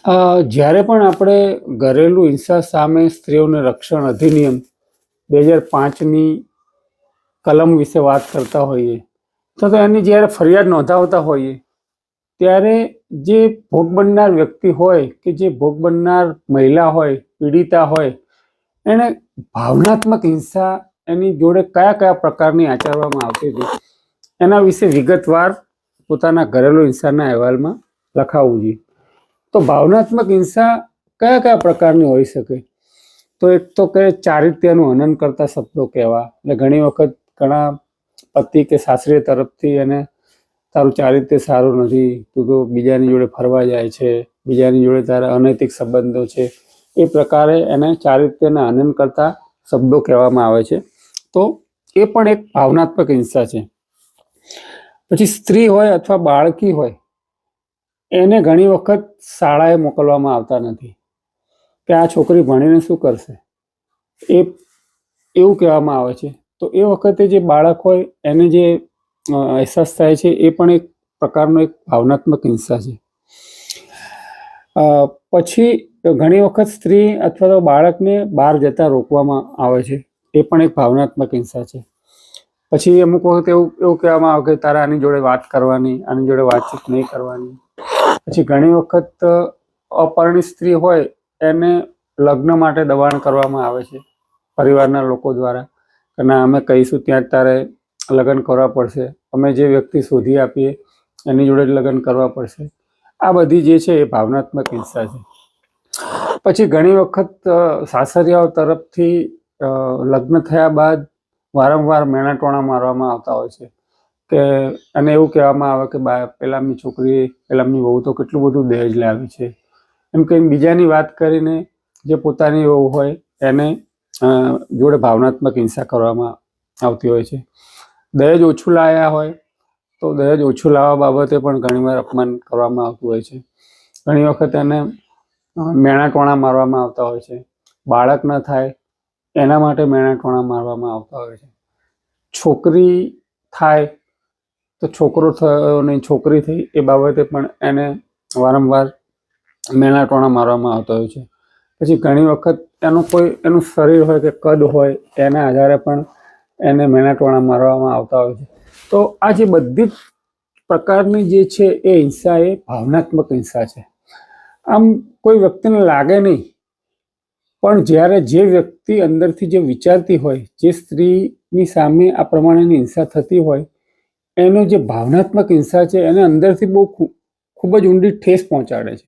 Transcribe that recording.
જ્યારે પણ આપણે ઘરેલું હિંસા સામે સ્ત્રીઓને રક્ષણ અધિનિયમ 2005ની કલમ વિશે વાત કરતા હોઈએ તો એની જ્યારે ફરિયાદ નોંધાવતા હોઈએ ત્યારે જે ભોગ બનનાર વ્યક્તિ હોય કે જે ભોગ બનનાર મહિલા હોય, પીડિતા હોય, એને ભાવનાત્મક હિંસા એની જોડે કયા કયા પ્રકારની આચરવામાં આવતી હતી એના વિશે વિગતવાર પોતાના ઘરેલું હિંસાના અહેવાલમાં લખાવવું જોઈએ. તો ભાવનાત્મક હિંસા કયા કયા પ્રકારની હોઈ શકે? તો એક તો કે ચારિત્ર્યનું હનન કરતા શબ્દો કહેવા, એટલે ઘણી વખત ઘણા પતિ કે સાસરી તરફથી એને તારું ચારિત્ર્ય સારું નથી, તું તો બીજાની જોડે ફરવા જાય છે, બીજાની જોડે તારા અનૈતિક સંબંધો છે, એ પ્રકારે એને ચારિત્ર્યના હનન કરતા શબ્દો કહેવામાં આવે છે. તો એ પણ એક ભાવનાત્મક હિંસા છે. પછી સ્ત્રી હોય અથવા બાળકી હોય એને ઘણી વખત શાળાએ મોકલવામાં આવતા નથી કે આ છોકરી ભણીને શું કરશે, એવું કહેવામાં આવે છે. તો એ વખતે જે બાળક હોય એને જે અહેસાસ થાય છે એ પણ એક પ્રકારનો એક ભાવનાત્મક હિંસા છે. પછી ઘણી વખત સ્ત્રી અથવા તો બાળકને બહાર જતા રોકવામાં આવે છે, એ પણ એક ભાવનાત્મક હિંસા છે. પછી અમુક વખત એવું કહેવામાં આવે કે તારે આની જોડે વાત કરવાની, આની જોડે વાતચીત નહીં કરવાની. પછી ઘણી વખત અપરિણિત સ્ત્રી હોય એને લગ્ન માટે દબાણ કરવામાં આવે છે પરિવારના લોકો દ્વારા કે ના, અમે કહીશું ત્યાં જ તારે લગ્ન કરવા પડશે, અમે જે વ્યક્તિ શોધી આપીએ એની જોડે જ લગ્ન કરવા પડશે. આ બધી જે છે એ ભાવનાત્મક હિંસા છે. પછી ઘણી વખત સાસરિયાઓ તરફથી લગ્ન થયા બાદ વારંવાર મેણાટોણા મારવામાં આવતા હોય છે કે અને એવું કહેવામાં આવે કે પેલાની છોકરી, પેલાની વહુ તો કેટલું બધું દહેજ લાવી છે, એમ કે બીજાની વાત કરીને જે પોતાની વહુ હોય એને જોડે ભાવનાત્મક હિંસા કરવામાં આવતી હોય છે. દહેજ ઓછું લાવ્યા હોય તો દહેજ ઓછું લાવવા બાબતે પણ ઘણીવાર અપમાન કરવામાં આવતું હોય છે. ઘણી વખત એને મેણાટોણા મારવામાં આવતા હોય છે. બાળક ન થાય એના માટે મેણાટોણા મારવામાં આવતા હોય છે. છોકરી થાય તો છોકરો થયો નહીં, છોકરી થઈ એ બાબતે પણ એને વારંવાર મેણાટોણા મારવામાં આવતા હોય છે. પછી ઘણી વખત એનું શરીર હોય કે કદ હોય એના આધારે પણ એને મેણાટોણા મારવામાં આવતા હોય છે. તો આ જે બધી પ્રકારની જે છે એ હિંસા એ ભાવનાત્મક હિંસા છે. આમ કોઈ વ્યક્તિને લાગે નહીં, પણ જ્યારે જે વ્યક્તિ અંદરથી જે વિચારતી હોય, જે સ્ત્રીની સામે આ પ્રમાણેની હિંસા થતી હોય, એનો જે ભાવનાત્મક હિંસા છે એને અંદરથી બહુ ખૂબ જ ઊંડી ઠેસ પહોંચાડે છે.